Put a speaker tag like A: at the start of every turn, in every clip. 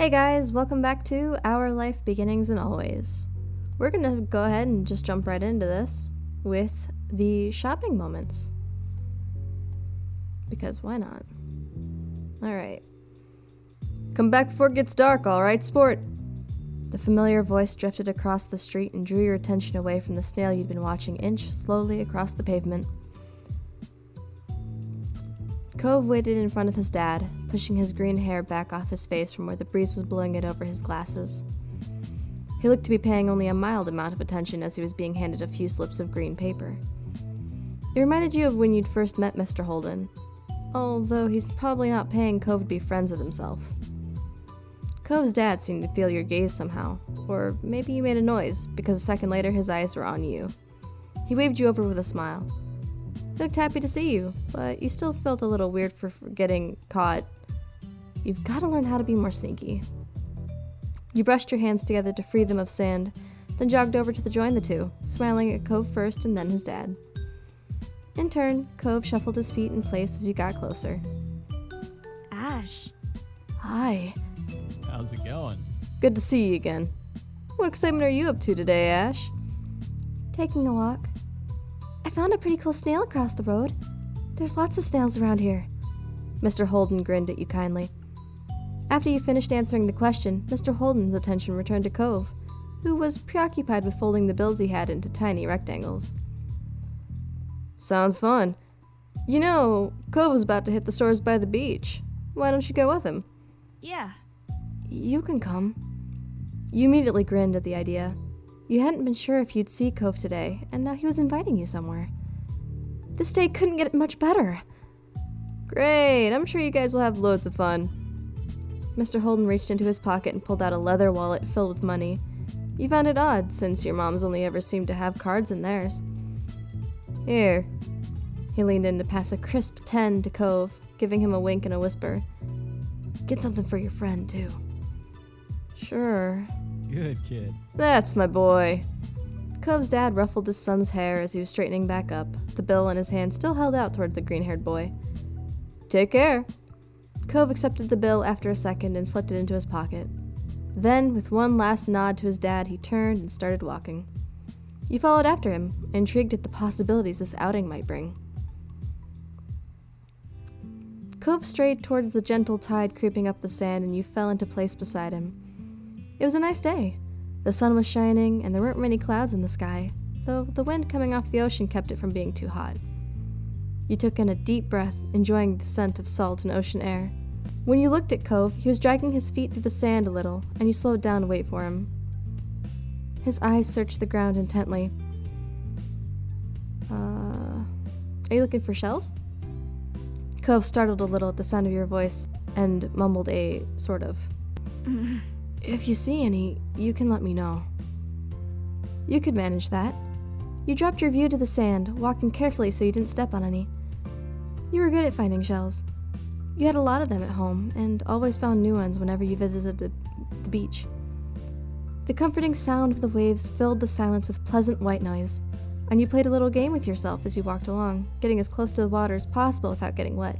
A: Hey guys, welcome back to Our Life Beginnings and Always. We're gonna go ahead and just jump right into this with the shopping moments. Because why not? Alright. Come back before it gets dark, alright, sport? The familiar voice drifted across the street and drew your attention away from the snail you'd been watching inch slowly across the pavement. Cove waited in front of his dad, pushing his green hair back off his face from where the breeze was blowing it over his glasses. He looked to be paying only a mild amount of attention as he was being handed a few slips of green paper. It reminded you of when you'd first met Mr. Holden, although he's probably not paying Cove to be friends with himself. Cove's dad seemed to feel your gaze somehow, or maybe you made a noise, because a second later his eyes were on you. He waved you over with a smile. He looked happy to see you, but you still felt a little weird for getting caught. You've got to learn how to be more sneaky. You brushed your hands together to free them of sand, then jogged over to join the two, smiling at Cove first and then his dad. In turn, Cove shuffled his feet in place as you got closer.
B: Ash.
A: Hi.
C: How's it going?
A: Good to see you again. What excitement are you up to today, Ash?
B: Taking a walk. I found a pretty cool snail across the road. There's lots of snails around here.
A: Mr. Holden grinned at you kindly. After you finished answering the question, Mr. Holden's attention returned to Cove, who was preoccupied with folding the bills he had into tiny rectangles. Sounds fun. You know, Cove was about to hit the stores by the beach. Why don't you go with him?
B: Yeah.
A: You can come. You immediately grinned at the idea. You hadn't been sure if you'd see Cove today, and now he was inviting you somewhere. This day couldn't get much better. Great, I'm sure you guys will have loads of fun. Mr. Holden reached into his pocket and pulled out a leather wallet filled with money. You found it odd, since your mom's only ever seemed to have cards in theirs. Here. He leaned in to pass a crisp 10 to Cove, giving him a wink and a whisper. Get something for your friend, too. Sure.
C: Good kid.
A: That's my boy. Cove's dad ruffled his son's hair as he was straightening back up, the bill in his hand still held out toward the green-haired boy. Take care. Cove accepted the bill after a second and slipped it into his pocket. Then, with one last nod to his dad, he turned and started walking. You followed after him, intrigued at the possibilities this outing might bring. Cove strayed towards the gentle tide creeping up the sand, and you fell into place beside him. It was a nice day. The sun was shining, and there weren't many clouds in the sky, though the wind coming off the ocean kept it from being too hot. You took in a deep breath, enjoying the scent of salt and ocean air. When you looked at Cove, he was dragging his feet through the sand a little, and you slowed down to wait for him. His eyes searched the ground intently. Are you looking for shells? Cove startled a little at the sound of your voice, and mumbled a sort of. If you see any, you can let me know. You could manage that. You dropped your view to the sand, walking carefully so you didn't step on any. You were good at finding shells. You had a lot of them at home, and always found new ones whenever you visited the beach. The comforting sound of the waves filled the silence with pleasant white noise, and you played a little game with yourself as you walked along, getting as close to the water as possible without getting wet.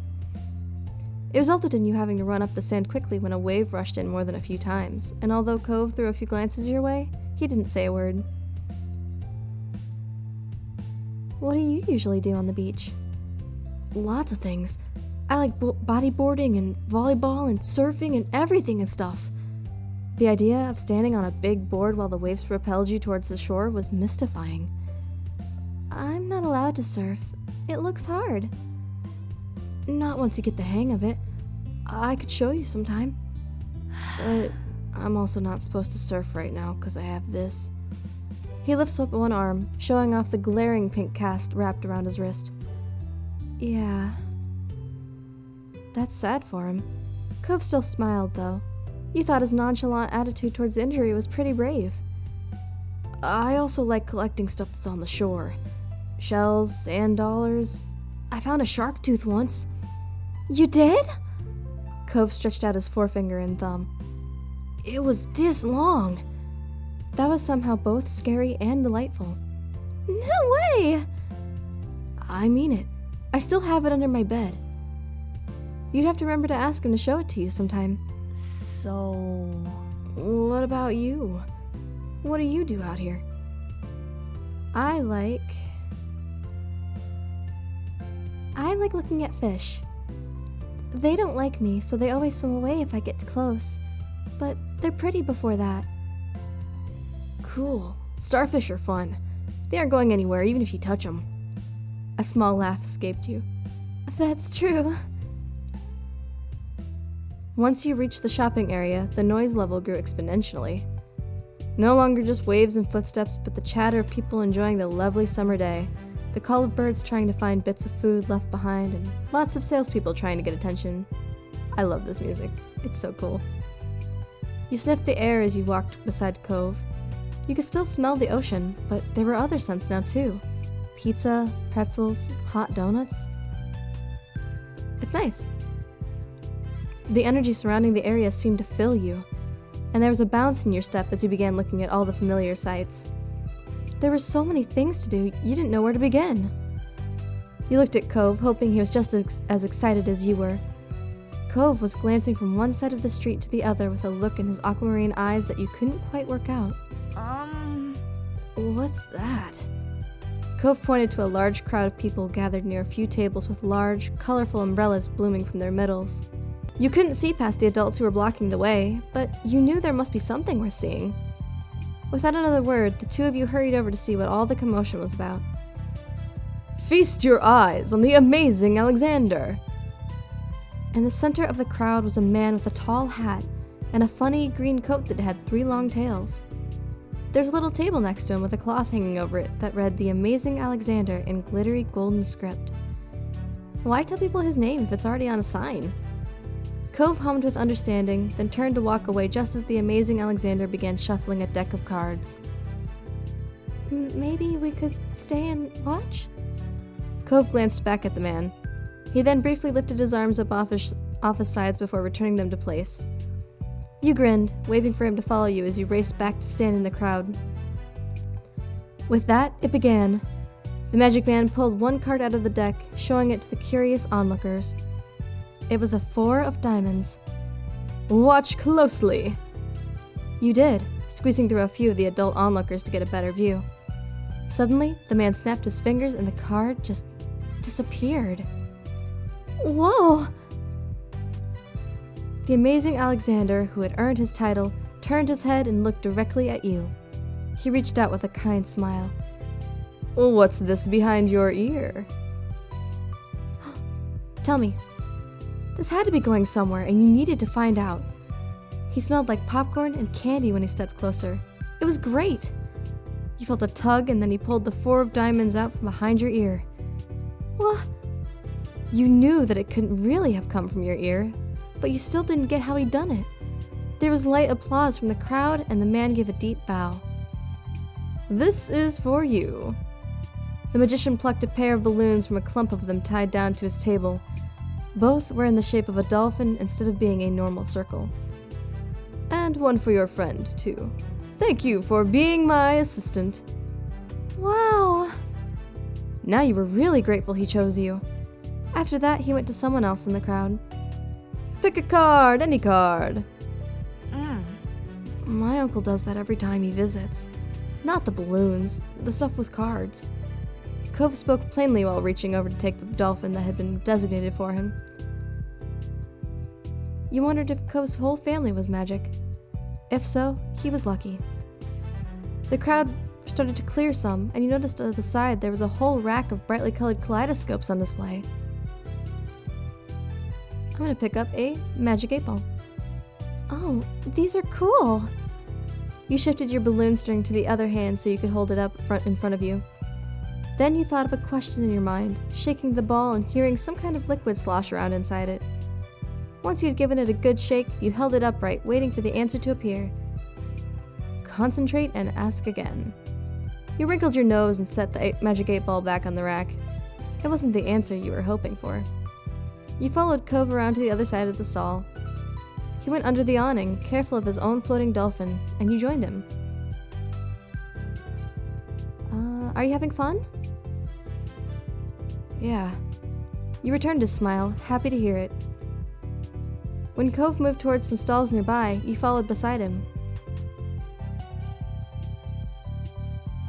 A: It resulted in you having to run up the sand quickly when a wave rushed in more than a few times, and although Cove threw a few glances your way, he didn't say a word. What do you usually do on the beach? Lots of things. I like bodyboarding and volleyball and surfing and everything and stuff. The idea of standing on a big board while the waves propelled you towards the shore was mystifying. I'm not allowed to surf. It looks hard. Not once you get the hang of it. I could show you sometime. But I'm also not supposed to surf right now because I have this. He lifts up one arm, showing off the glaring pink cast wrapped around his wrist. Yeah. That's sad for him. Cove still smiled, though. You thought his nonchalant attitude towards the injury was pretty brave. I also like collecting stuff that's on the shore. Shells, sand dollars. I found a shark tooth once. You did? Cove stretched out his forefinger and thumb. It was this long. That was somehow both scary and delightful. No way! I mean it. I still have it under my bed. You'd have to remember to ask him to show it to you sometime.
B: So...
A: What about you? What do you do out here?
B: I like looking at fish. They don't like me, so they always swim away if I get too close. But they're pretty before that.
A: Cool. Starfish are fun. They aren't going anywhere even if you touch them. A small laugh escaped you.
B: That's true.
A: Once you reached the shopping area, the noise level grew exponentially. No longer just waves and footsteps, but the chatter of people enjoying the lovely summer day, the call of birds trying to find bits of food left behind, and lots of salespeople trying to get attention. I love this music. It's so cool. You sniffed the air as you walked beside Cove. You could still smell the ocean, but there were other scents now too. Pizza, pretzels, hot donuts. It's nice. The energy surrounding the area seemed to fill you, and there was a bounce in your step as you began looking at all the familiar sights. There were so many things to do, you didn't know where to begin. You looked at Cove, hoping he was just as excited as you were. Cove was glancing from one side of the street to the other with a look in his aquamarine eyes that you couldn't quite work out. What's that? Cove pointed to a large crowd of people gathered near a few tables with large, colorful umbrellas blooming from their middles. You couldn't see past the adults who were blocking the way, but you knew there must be something worth seeing. Without another word, the two of you hurried over to see what all the commotion was about. Feast your eyes on the amazing Alexander! In the center of the crowd was a man with a tall hat and a funny green coat that had 3 long tails. There's a little table next to him with a cloth hanging over it that read The Amazing Alexander in glittery golden script. Why tell people his name if it's already on a sign? Cove hummed with understanding, then turned to walk away just as the Amazing Alexander began shuffling a deck of cards.
B: Maybe we could stay and watch?
A: Cove glanced back at the man. He then briefly lifted his arms up off his sides before returning them to place. You grinned, waving for him to follow you as you raced back to stand in the crowd. With that, it began. The magic man pulled one card out of the deck, showing it to the curious onlookers. It was a 4 of diamonds. Watch closely! You did, squeezing through a few of the adult onlookers to get a better view. Suddenly, the man snapped his fingers and the card just disappeared.
B: Whoa!
A: The Amazing Alexander, who had earned his title, turned his head and looked directly at you. He reached out with a kind smile. What's this behind your ear? Tell me. This had to be going somewhere, and you needed to find out. He smelled like popcorn and candy when he stepped closer. It was great. You felt a tug, and then he pulled the 4 of diamonds out from behind your ear.
B: What?
A: You knew that it couldn't really have come from your ear, but you still didn't get how he'd done it. There was light applause from the crowd, and the man gave a deep bow. This is for you. The magician plucked a pair of balloons from a clump of them tied down to his table. Both were in the shape of a dolphin instead of being a normal circle. And one for your friend, too. Thank you for being my assistant.
B: Wow!
A: Now you were really grateful he chose you. After that, he went to someone else in the crowd. Pick a card, any card. My uncle does that every time he visits. Not the balloons, the stuff with cards. Cove spoke plainly while reaching over to take the dolphin that had been designated for him. You wondered if Cove's whole family was magic. If so, he was lucky. The crowd started to clear some, and you noticed at the side there was a whole rack of brightly colored kaleidoscopes on display. I'm going to pick up a magic 8-ball.
B: Oh, these are cool.
A: You shifted your balloon string to the other hand so you could hold it up in front of you. Then you thought of a question in your mind, shaking the ball and hearing some kind of liquid slosh around inside it. Once you had given it a good shake, you held it upright, waiting for the answer to appear. Concentrate and ask again. You wrinkled your nose and set the magic 8-ball back on the rack. It wasn't the answer you were hoping for. You followed Cove around to the other side of the stall. He went under the awning, careful of his own floating dolphin, and you joined him. Are you having fun? Yeah. You returned his smile, happy to hear it. When Cove moved towards some stalls nearby, you followed beside him.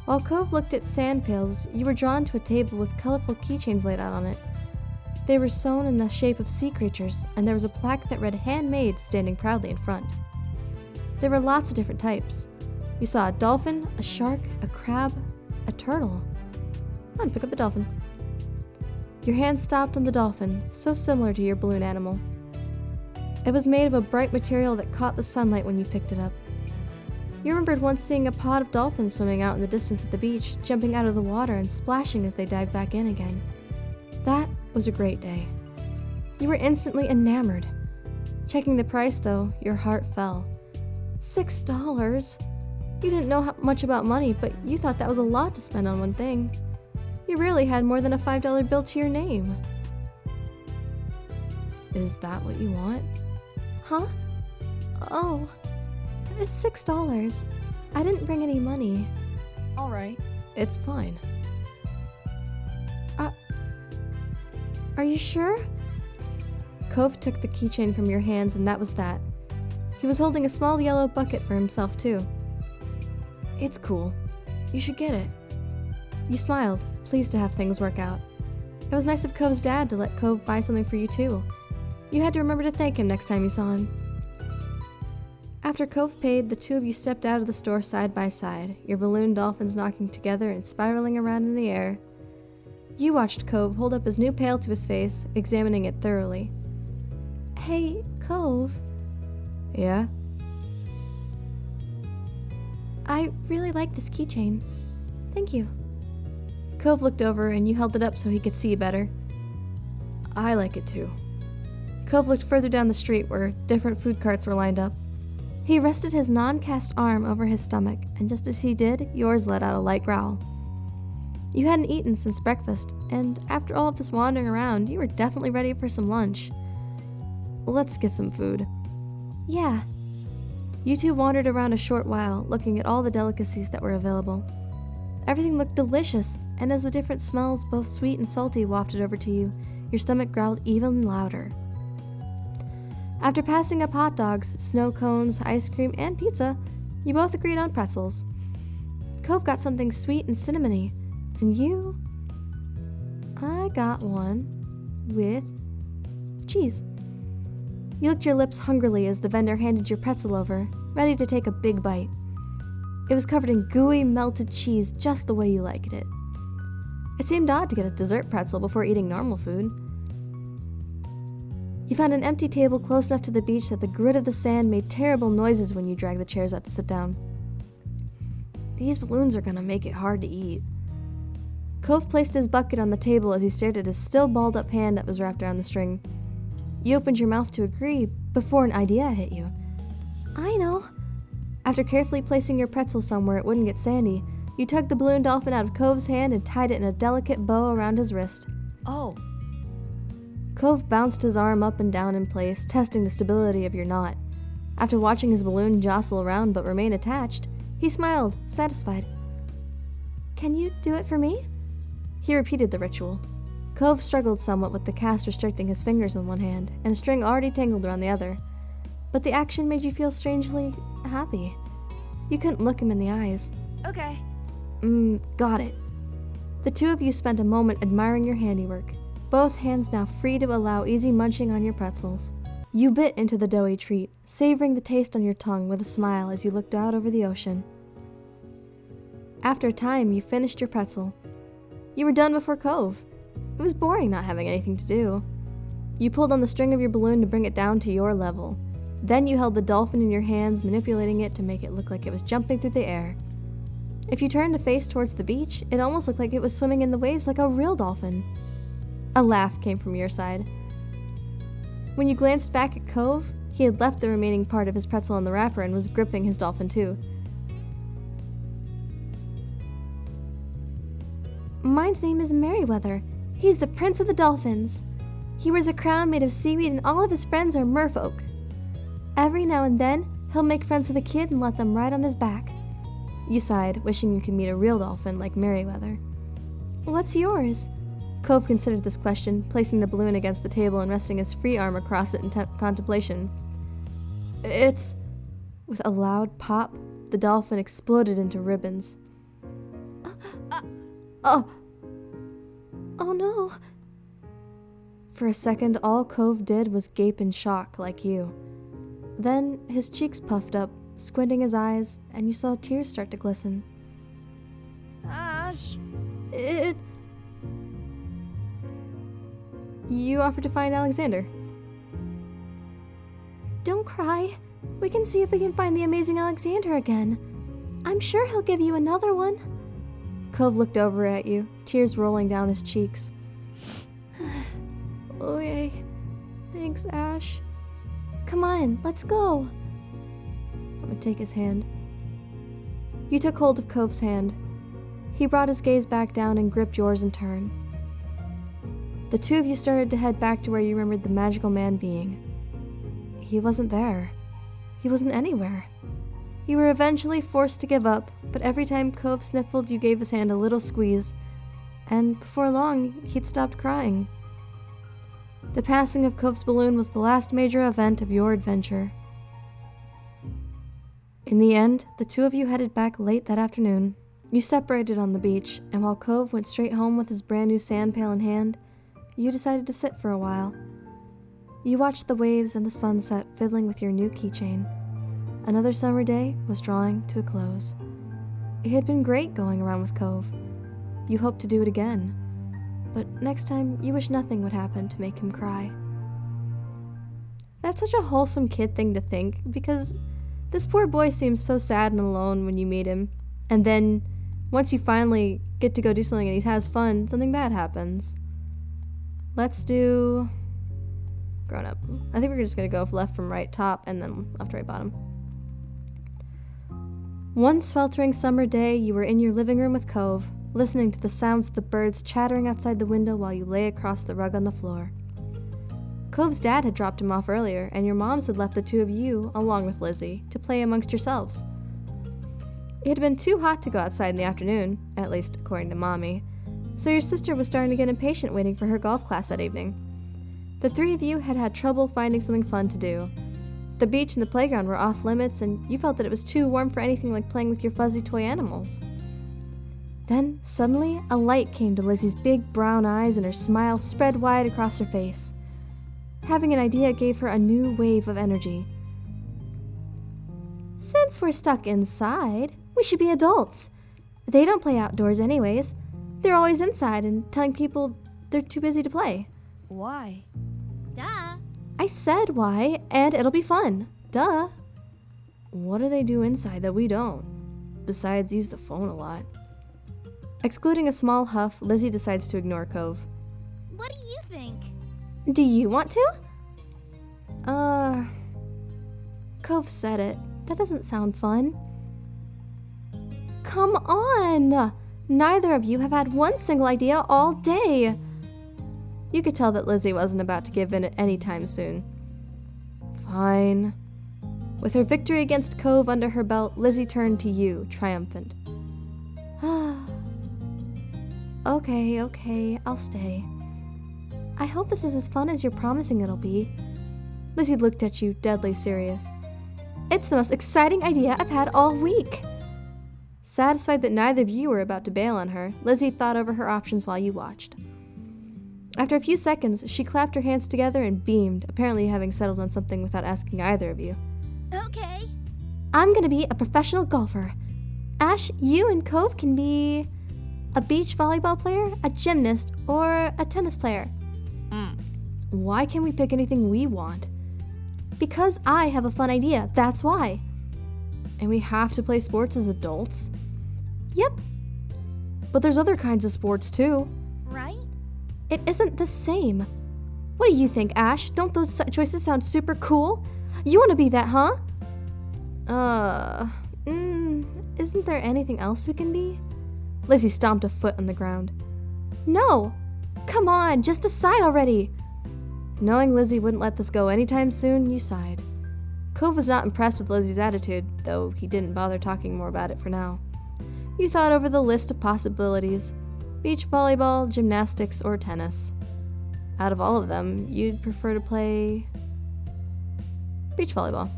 A: While Cove looked at sand pails, you were drawn to a table with colorful keychains laid out on it. They were sewn in the shape of sea creatures, and there was a plaque that read "Handmade" standing proudly in front. There were lots of different types. You saw a dolphin, a shark, a crab, a turtle. Come on, pick up the dolphin. Your hand stopped on the dolphin, so similar to your balloon animal. It was made of a bright material that caught the sunlight when you picked it up. You remembered once seeing a pod of dolphins swimming out in the distance at the beach, jumping out of the water and splashing as they dived back in again. That was a great day. You were instantly enamored. Checking the price, though, your heart fell. $6? You didn't know much about money, but you thought that was a lot to spend on one thing. You rarely had more than a $5 bill to your name. Is that what you want?
B: Huh? Oh, it's $6. I didn't bring any money.
D: All right.
A: It's fine.
B: Are you sure?
A: Cove took the keychain from your hands, and that was that. He was holding a small yellow bucket for himself, too. It's cool. You should get it. You smiled, pleased to have things work out. It was nice of Cove's dad to let Cove buy something for you, too. You had to remember to thank him next time you saw him. After Cove paid, the two of you stepped out of the store side by side, your balloon dolphins knocking together and spiraling around in the air. You watched Cove hold up his new pail to his face, examining it thoroughly.
B: Hey, Cove.
A: Yeah?
B: I really like this keychain. Thank you.
A: Cove looked over and you held it up so he could see better. I like it too. Cove looked further down the street where different food carts were lined up. He rested his non-cast arm over his stomach, and just as he did, yours let out a light growl. You hadn't eaten since breakfast, and after all of this wandering around, you were definitely ready for some lunch. Let's get some food.
B: Yeah.
A: You two wandered around a short while, looking at all the delicacies that were available. Everything looked delicious, and as the different smells, both sweet and salty, wafted over to you, your stomach growled even louder. After passing up hot dogs, snow cones, ice cream, and pizza, you both agreed on pretzels. Cove got something sweet and cinnamony, and you... I got one with cheese. You licked your lips hungrily as the vendor handed your pretzel over, ready to take a big bite. It was covered in gooey, melted cheese just the way you liked it. It seemed odd to get a dessert pretzel before eating normal food. You found an empty table close enough to the beach that the grit of the sand made terrible noises when you dragged the chairs out to sit down. These balloons are gonna make it hard to eat. Cove placed his bucket on the table as he stared at his still balled up hand that was wrapped around the string. You opened your mouth to agree before an idea hit you.
B: I know.
A: After carefully placing your pretzel somewhere it wouldn't get sandy, you tugged the balloon dolphin out of Cove's hand and tied it in a delicate bow around his wrist.
D: Oh.
A: Cove bounced his arm up and down in place, testing the stability of your knot. After watching his balloon jostle around but remain attached, he smiled, satisfied.
B: Can you do it for me?
A: He repeated the ritual. Cove struggled somewhat with the cast restricting his fingers in one hand, and a string already tangled around the other. But the action made you feel strangely happy. You couldn't look him in the eyes.
D: Okay.
A: Got it. The two of you spent a moment admiring your handiwork, both hands now free to allow easy munching on your pretzels. You bit into the doughy treat, savoring the taste on your tongue with a smile as you looked out over the ocean. After a time, you finished your pretzel. You were done before Cove. It was boring not having anything to do. You pulled on the string of your balloon to bring it down to your level. Then you held the dolphin in your hands, manipulating it to make it look like it was jumping through the air. If you turned to face towards the beach, it almost looked like it was swimming in the waves like a real dolphin. A laugh came from your side. When you glanced back at Cove, he had left the remaining part of his pretzel in the wrapper and was gripping his dolphin too.
B: Mine's name is Merryweather. He's the Prince of the Dolphins. He wears a crown made of seaweed and all of his friends are merfolk. Every now and then, he'll make friends with a kid and let them ride on his back. You sighed, wishing you could meet a real dolphin like Merryweather. What's yours?
A: Cove considered this question, placing the balloon against the table and resting his free arm across it in contemplation. It's... With a loud pop, the dolphin exploded into ribbons. Oh no. For a second, all Cove did was gape in shock, like you. Then his cheeks puffed up, squinting his eyes, and you saw tears start to glisten.
D: Ash!
A: You offered to find Alexander.
B: Don't cry. We can see if we can find the amazing Alexander again. I'm sure he'll give you another one.
A: Cove looked over at you, tears rolling down his cheeks.
B: Okay. Thanks, Ash. Come on, let's go.
A: I'm gonna take his hand. You took hold of Cove's hand. He brought his gaze back down and gripped yours in turn. The two of you started to head back to where you remembered the magical man being. He wasn't there. He wasn't anywhere. You were eventually forced to give up, but every time Cove sniffled, you gave his hand a little squeeze, and before long, he'd stopped crying. The passing of Cove's balloon was the last major event of your adventure. In the end, the two of you headed back late that afternoon. You separated on the beach, and while Cove went straight home with his brand new sand pail in hand, you decided to sit for a while. You watched the waves and the sunset fiddling with your new keychain. Another summer day was drawing to a close. It had been great going around with Cove. You hoped to do it again, but next time you wish nothing would happen to make him cry. That's such a wholesome kid thing to think, because this poor boy seems so sad and alone when you meet him, and then once you finally get to go do something and he has fun, something bad happens. Let's do grown up. I think we're just gonna go left from right top and then left to right bottom. One sweltering summer day, you were in your living room with Cove, listening to the sounds of the birds chattering outside the window while you lay across the rug on the floor. Cove's dad had dropped him off earlier, and your moms had left the two of you, along with Lizzie, to play amongst yourselves. It had been too hot to go outside in the afternoon, at least according to Mommy, so your sister was starting to get impatient waiting for her golf class that evening. The three of you had had trouble finding something fun to do. The beach and the playground were off limits, and you felt that it was too warm for anything like playing with your fuzzy toy animals. Then, suddenly, a light came to Lizzie's big brown eyes and her smile spread wide across her face. Having an idea gave her a new wave of energy.
B: Since we're stuck inside, we should be adults. They don't play outdoors anyways. They're always inside and telling people they're too busy to play.
D: Why?
E: Duh.
B: I said why, and it'll be fun. Duh.
A: What do they do inside that we don't? Besides use the phone a lot. Excluding a small huff, Lizzie decides to ignore Cove.
E: What do you think?
B: Do you want to?
A: Cove said it.
B: That doesn't sound fun. Come on! Neither of you have had one single idea all day.
A: You could tell that Lizzie wasn't about to give in at any time soon. Fine. With her victory against Cove under her belt, Lizzie turned to you, triumphant.
B: Okay, I'll stay. I hope this is as fun as you're promising it'll be.
A: Lizzie looked at you, deadly serious.
B: It's the most exciting idea I've had all week.
A: Satisfied that neither of you were about to bail on her, Lizzie thought over her options while you watched. After a few seconds, she clapped her hands together and beamed, apparently having settled on something without asking either of you.
E: Okay.
B: I'm gonna be a professional golfer. Ash, you and Cove can be a beach volleyball player, a gymnast, or a tennis player.
A: Why can't we pick anything we want?
B: Because I have a fun idea, that's why.
A: And we have to play sports as adults?
B: Yep.
A: But there's other kinds of sports too.
E: Right?
B: It isn't the same. What do you think, Ash? Don't those choices sound super cool? You want to be that, huh?
A: Isn't there anything else we can be? Lizzie stomped a foot on the ground.
B: No. Come on, just decide already.
A: Knowing Lizzie wouldn't let this go anytime soon, you sighed. Cove was not impressed with Lizzie's attitude, though he didn't bother talking more about it for now. You thought over the list of possibilities. Beach volleyball, gymnastics, or tennis. Out of all of them, you'd prefer to play beach volleyball.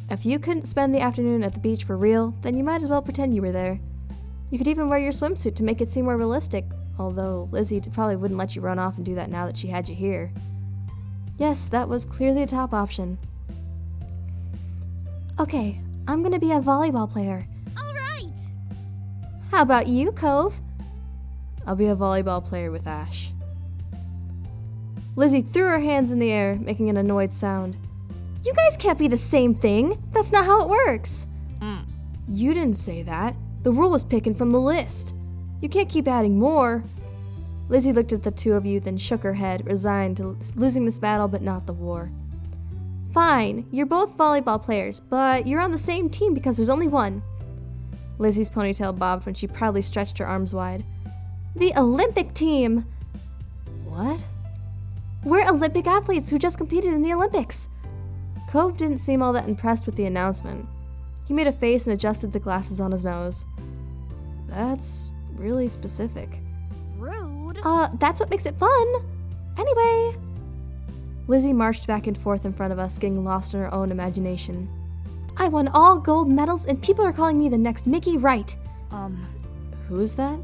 A: If you couldn't spend the afternoon at the beach for real, then you might as well pretend you were there. You could even wear your swimsuit to make it seem more realistic, although Lizzie probably wouldn't let you run off and do that now that she had you here. Yes, that was clearly the top option.
B: Okay, I'm gonna be a volleyball player.
E: All right.
B: How about you, Cove?
A: I'll be a volleyball player with Ash. Lizzie threw her hands in the air, making an annoyed sound.
B: You guys can't be the same thing. That's not how it works.
A: You didn't say that. The rule was taken from the list. You can't keep adding more. Lizzie looked at the two of you, then shook her head, resigned to losing this battle but not the war.
B: Fine, you're both volleyball players, but you're on the same team because there's only one.
A: Lizzie's ponytail bobbed when she proudly stretched her arms wide.
B: The Olympic team!
A: What?
B: We're Olympic athletes who just competed in the Olympics.
A: Cove didn't seem all that impressed with the announcement. He made a face and adjusted the glasses on his nose. That's really specific.
E: Rude.
B: That's what makes it fun. Anyway.
A: Lizzie marched back and forth in front of us, getting lost in her own imagination.
B: I won all gold medals and people are calling me the next Mickey Wright.
A: Who's that?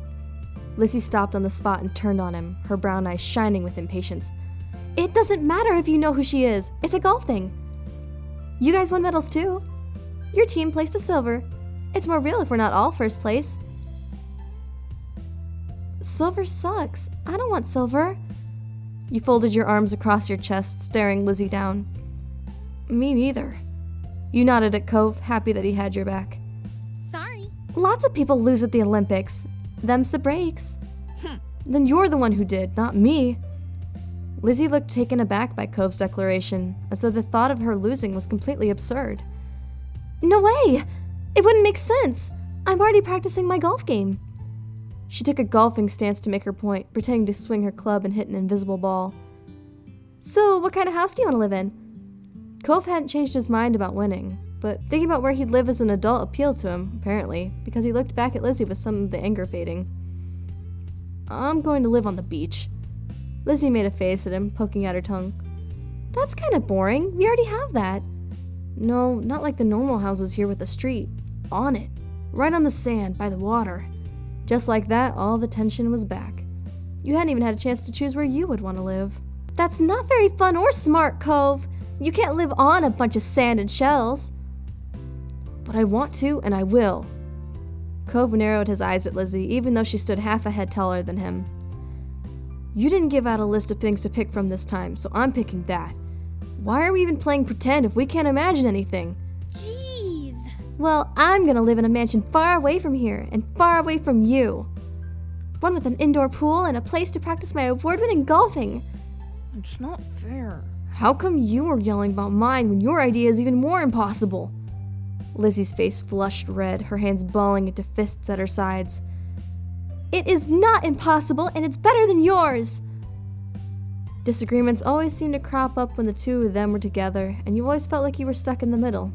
A: Lizzie stopped on the spot and turned on him, her brown eyes shining with impatience.
B: It doesn't matter if you know who she is. It's a golf thing. You guys won medals too. Your team placed a silver. It's more real if we're not all first place. Silver sucks. I don't want silver.
A: You folded your arms across your chest, staring Lizzie down. Me neither. You nodded at Cove, happy that he had your back.
E: Sorry.
B: Lots of people lose at the Olympics. Them's the breaks.
A: Then you're the one who did, not me. Lizzie looked taken aback by Cove's declaration, as though the thought of her losing was completely absurd.
B: No way! It wouldn't make sense. I'm already practicing my golf game.
A: She took a golfing stance to make her point, pretending to swing her club and hit an invisible ball.
B: So, what kind of house do you want to live in?
A: Cove hadn't changed his mind about winning, but thinking about where he'd live as an adult appealed to him, apparently, because he looked back at Lizzie with some of the anger fading. I'm going to live on the beach. Lizzie made a face at him, poking out her tongue.
B: That's kind of boring. We already have that.
A: No, not like the normal houses here with the street. On it. Right on the sand, by the water. Just like that, all the tension was back. You hadn't even had a chance to choose where you would want to live.
B: That's not very fun or smart, Cove. You can't live on a bunch of sand and shells.
A: But I want to, and I will. Cove narrowed his eyes at Lizzie, even though she stood half a head taller than him. You didn't give out a list of things to pick from this time, so I'm picking that. Why are we even playing pretend if we can't imagine anything?
E: Jeez.
B: Well, I'm gonna live in a mansion far away from here and far away from you. One with an indoor pool and a place to practice my award-winning golfing.
A: It's not fair. How come you were yelling about mine when your idea is even more impossible? Lizzie's face flushed red, her hands balling into fists at her sides.
B: It is not impossible, and it's better than yours.
A: Disagreements always seemed to crop up when the two of them were together, and you always felt like you were stuck in the middle.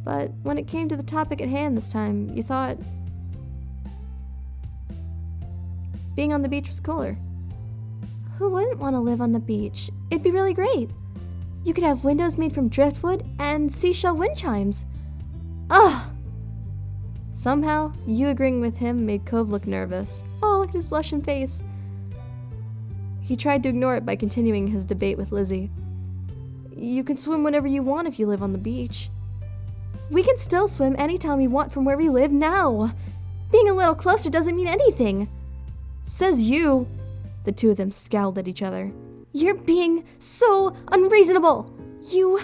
A: But when it came to the topic at hand this time, you thought being on the beach was cooler.
B: Who wouldn't want to live on the beach? It'd be really great. You could have windows made from driftwood and seashell wind chimes. Ugh!
A: Somehow, you agreeing with him made Cove look nervous.
B: Oh, look at his blushing face.
A: He tried to ignore it by continuing his debate with Lizzie. You can swim whenever you want if you live on the beach.
B: We can still swim anytime we want from where we live now. Being a little closer doesn't mean anything.
A: Says you. The two of them scowled at each other.
B: You're being so unreasonable. You...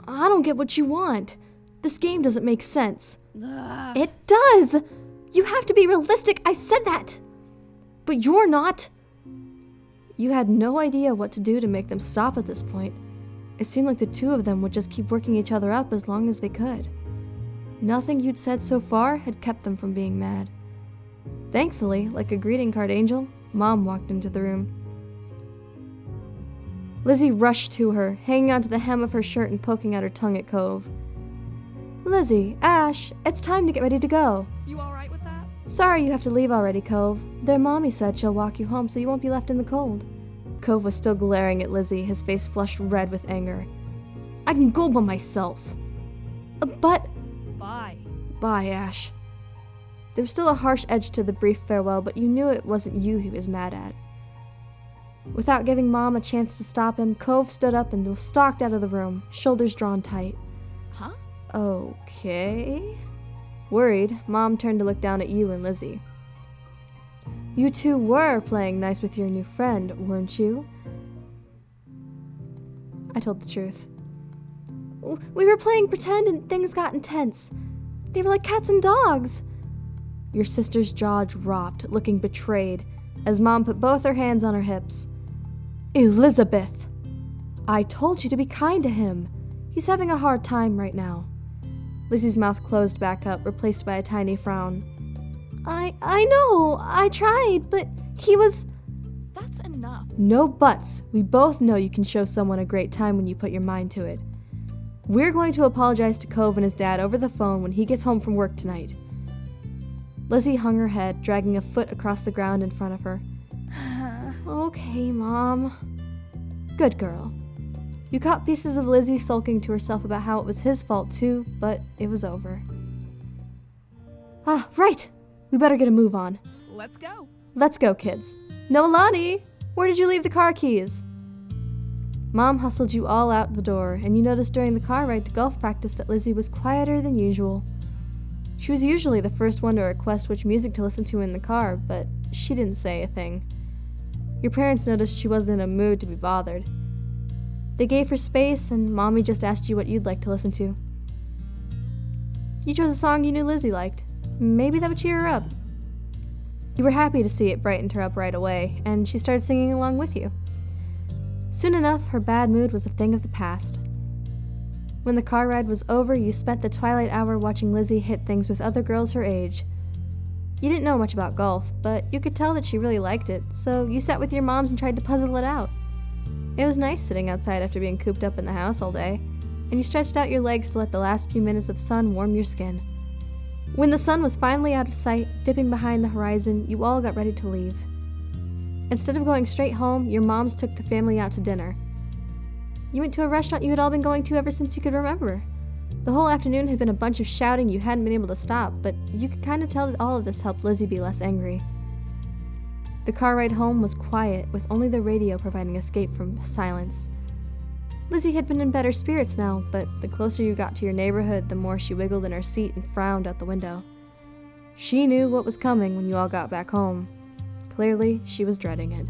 A: I don't get what you want. This game doesn't make sense.
E: Ugh.
B: It does. You have to be realistic. I said that.
A: But you're not. You had no idea what to do to make them stop at this point. It seemed like the two of them would just keep working each other up as long as they could. Nothing you'd said so far had kept them from being mad. Thankfully, like a greeting card angel, Mom walked into the room. Lizzie rushed to her, hanging onto the hem of her shirt and poking out her tongue at Cove.
B: Lizzie, Ash, it's time to get ready to go.
D: You alright with that?
A: Sorry you have to leave already, Cove. Their mommy said she'll walk you home so you won't be left in the cold. Cove was still glaring at Lizzie, his face flushed red with anger. I can go by myself. But...
D: Bye.
A: Bye, Ash. There was still a harsh edge to the brief farewell, but you knew it wasn't you he was mad at. Without giving Mom a chance to stop him, Cove stood up and stalked out of the room, shoulders drawn tight.
D: Huh?
A: Okay. Worried, Mom turned to look down at you and Lizzie. You two were playing nice with your new friend, weren't you? I told the truth. We were playing pretend and things got intense. They were like cats and dogs. Your sister's jaw dropped, looking betrayed, as Mom put both her hands on her hips. Elizabeth! I told you to be kind to him. He's having a hard time right now. Lizzie's mouth closed back up, replaced by a tiny frown.
B: I know, I tried, but he was...
D: That's enough.
A: No buts. We both know you can show someone a great time when you put your mind to it. We're going to apologize to Cove and his dad over the phone when he gets home from work tonight. Lizzie hung her head, dragging a foot across the ground in front of her.
B: Okay, Mom.
A: Good girl. You caught pieces of Lizzie sulking to herself about how it was his fault too, but it was over. Ah, right! We better get a move on.
D: Let's go.
A: Let's go, kids. Noelani! Where did you leave the car keys? Mom hustled you all out the door, and you noticed during the car ride to golf practice that Lizzie was quieter than usual. She was usually the first one to request which music to listen to in the car, but she didn't say a thing. Your parents noticed she wasn't in a mood to be bothered. They gave her space, and Mommy just asked you what you'd like to listen to. You chose a song you knew Lizzie liked. Maybe that would cheer her up. You were happy to see it brightened her up right away, and she started singing along with you. Soon enough, her bad mood was a thing of the past. When the car ride was over, you spent the twilight hour watching Lizzie hit things with other girls her age. You didn't know much about golf, but you could tell that she really liked it, so you sat with your moms and tried to puzzle it out. It was nice sitting outside after being cooped up in the house all day, and you stretched out your legs to let the last few minutes of sun warm your skin. When the sun was finally out of sight, dipping behind the horizon, you all got ready to leave. Instead of going straight home, your moms took the family out to dinner. You went to a restaurant you had all been going to ever since you could remember. The whole afternoon had been a bunch of shouting you hadn't been able to stop, but you could kind of tell that all of this helped Lizzie be less angry. The car ride home was quiet, with only the radio providing escape from silence. Lizzie had been in better spirits now, but the closer you got to your neighborhood, the more she wiggled in her seat and frowned out the window. She knew what was coming when you all got back home. Clearly, she was dreading it.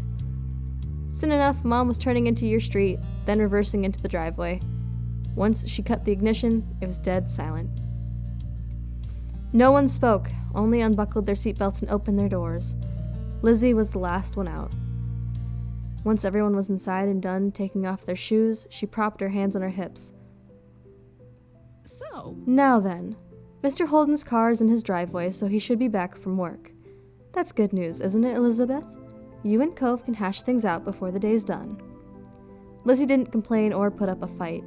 A: Soon enough, Mom was turning into your street, then reversing into the driveway. Once she cut the ignition, it was dead silent. No one spoke, only unbuckled their seatbelts and opened their doors. Lizzie was the last one out. Once everyone was inside and done taking off their shoes, she propped her hands on her hips.
D: So,
A: Now then, Mr. Holden's car is in his driveway, so he should be back from work. That's good news, isn't it, Elizabeth? You and Cove can hash things out before the day's done. Lizzie didn't complain or put up a fight.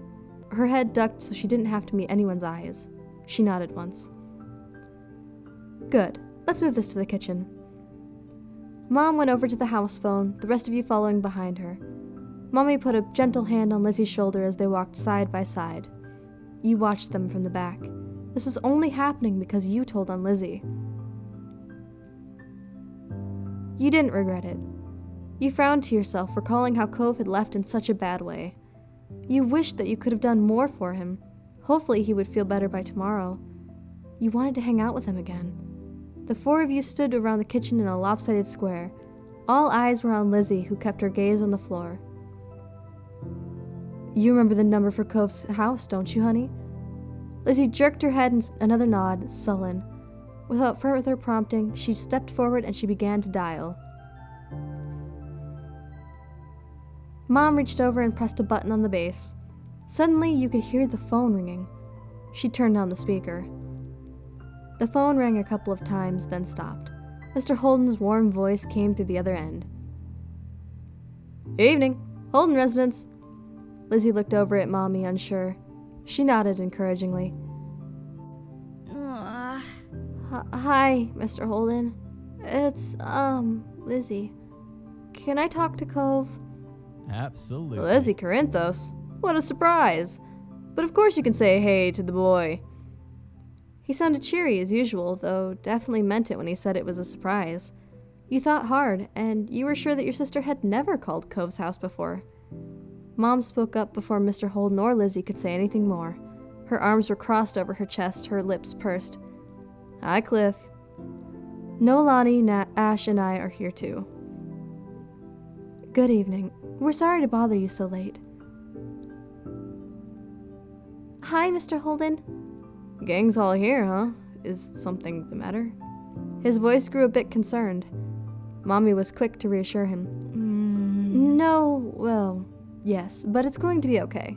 A: Her head ducked so she didn't have to meet anyone's eyes. She nodded once. Good. Let's move this to the kitchen. Mom went over to the house phone, the rest of you following behind her. Mommy put a gentle hand on Lizzie's shoulder as they walked side by side. You watched them from the back. This was only happening because you told on Lizzie. You didn't regret it. You frowned to yourself, recalling how Cove had left in such a bad way. You wished that you could have done more for him. Hopefully he would feel better by tomorrow. You wanted to hang out with him again. The four of you stood around the kitchen in a lopsided square. All eyes were on Lizzie, who kept her gaze on the floor. You remember the number for Cove's house, don't you, honey? Lizzie jerked her head in another nod, sullen. Without further prompting, she stepped forward and she began to dial. Mom reached over and pressed a button on the base. Suddenly, you could hear the phone ringing. She turned on the speaker. The phone rang a couple of times, then stopped. Mr. Holden's warm voice came through the other end. Evening, Holden residence. Lizzie looked over at Mommy, unsure. She nodded encouragingly.
B: Hi, Mr. Holden. It's, Lizzie. Can I talk to Cove?
C: Absolutely.
A: Lizzie Corinthos? What a surprise! But of course you can say hey to the boy. He sounded cheery as usual, though definitely meant it when he said it was a surprise. You thought hard, and you were sure that your sister had never called Cove's house before. Mom spoke up before Mr. Holden or Lizzie could say anything more. Her arms were crossed over her chest, her lips pursed. Hi, Cliff. No, Lonnie, Ash, and I are here too.
B: Good evening. We're sorry to bother you so late. Hi, Mr. Holden.
A: Gang's all here, huh? Is something the matter? His voice grew a bit concerned. Mommy was quick to reassure him. No, well, yes, but it's going to be okay.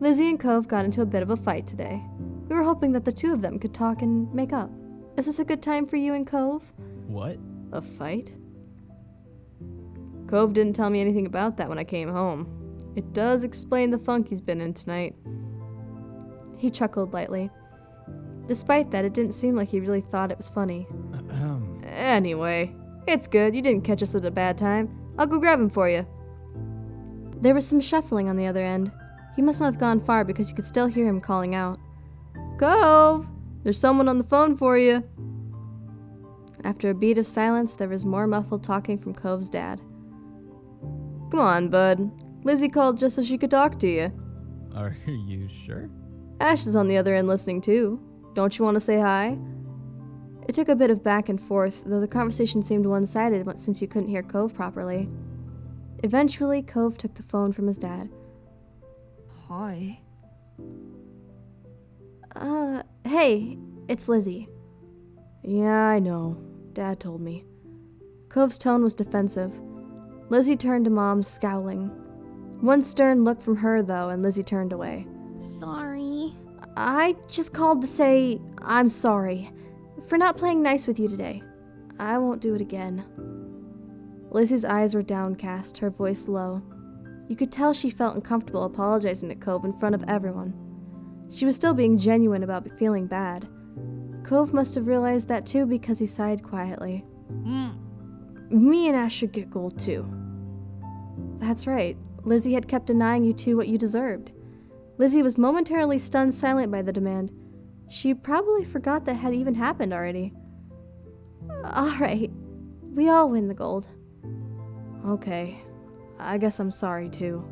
A: Lizzie and Cove got into a bit of a fight today. We were hoping that the two of them could talk and make up. Is this a good time for you and Cove?
C: What?
A: A fight? Cove didn't tell me anything about that when I came home. It does explain the funk he's been in tonight. He chuckled lightly. Despite that, it didn't seem like he really thought it was funny. Anyway, it's good. You didn't catch us at a bad time. I'll go grab him for you. There was some shuffling on the other end. He must not have gone far because you could still hear him calling out. Cove! There's someone on the phone for you. After a beat of silence, there was more muffled talking from Cove's dad. Come on, bud. Lizzie called just so she could talk to you.
C: Are you sure?
A: Ash is on the other end listening too. Don't you want to say hi? It took a bit of back and forth, though the conversation seemed one-sided since you couldn't hear Cove properly. Eventually, Cove took the phone from his dad.
D: Hi.
A: Hey, it's Lizzie. Yeah, I know. Dad told me. Cove's tone was defensive. Lizzie turned to Mom, scowling. One stern look from her, though, and Lizzie turned away.
E: Sorry.
B: I just called to say I'm sorry for not playing nice with you today. I won't do it again.
A: Lizzie's eyes were downcast, her voice low. You could tell she felt uncomfortable apologizing to Cove in front of everyone. She was still being genuine about feeling bad. Cove must have realized that too because he sighed quietly. Me and Ash should get gold too. That's right. Lizzie had kept denying you two what you deserved. Lizzie was momentarily stunned silent by the demand. She probably forgot that had even happened already. All right. We all win the gold. Okay. I guess I'm sorry too.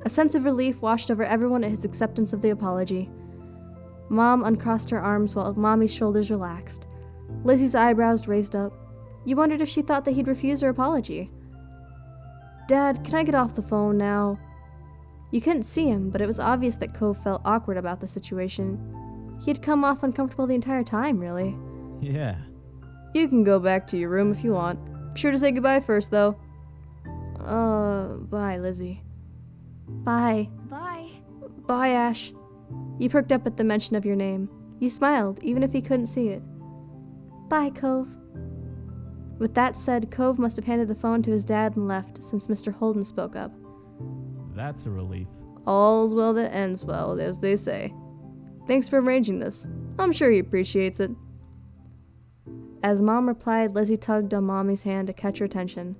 A: A sense of relief washed over everyone at his acceptance of the apology. Mom uncrossed her arms while Mommy's shoulders relaxed. Lizzie's eyebrows raised up. You wondered if she thought that he'd refuse her apology. Dad, can I get off the phone now? You couldn't see him, but it was obvious that Cove felt awkward about the situation. He had come off uncomfortable the entire time, really.
C: Yeah.
A: You can go back to your room if you want. Be sure to say goodbye first, though. Bye, Lizzie.
B: Bye.
D: Bye.
A: Bye, Ash. You perked up at the mention of your name. You smiled, even if he couldn't see it.
B: Bye, Cove.
A: With that said, Cove must have handed the phone to his dad and left, since Mr. Holden spoke up.
C: That's a relief.
A: All's well that ends well, as they say. Thanks for arranging this. I'm sure he appreciates it. As Mom replied, Lizzie tugged on Mommy's hand to catch her attention.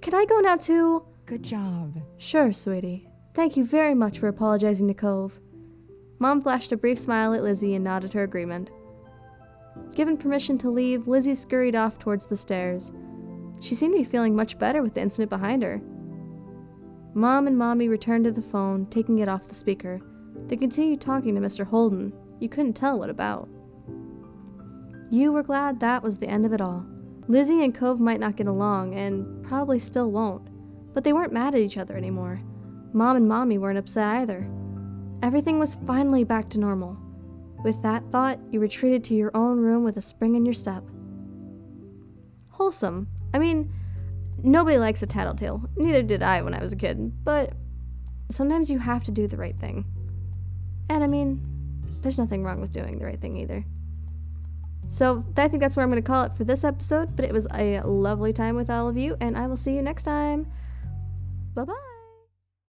B: Can I go now too?
D: Good job.
A: Sure, sweetie. Thank you very much for apologizing to Cove. Mom flashed a brief smile at Lizzie and nodded her agreement. Given permission to leave, Lizzie scurried off towards the stairs. She seemed to be feeling much better with the incident behind her. Mom and Mommy returned to the phone, taking it off the speaker. They continued talking to Mr. Holden. You couldn't tell what about. You were glad that was the end of it all. Lizzie and Cove might not get along, and probably still won't, but they weren't mad at each other anymore. Mom and Mommy weren't upset either. Everything was finally back to normal. With that thought, you retreated to your own room with a spring in your step. Wholesome. I mean, nobody likes a tattletale. Neither did I when I was a kid, but sometimes you have to do the right thing. And I mean, there's nothing wrong with doing the right thing either. So I think that's where I'm going to call it for this episode, but it was a lovely time with all of you, and I will see you next time. Bye-bye.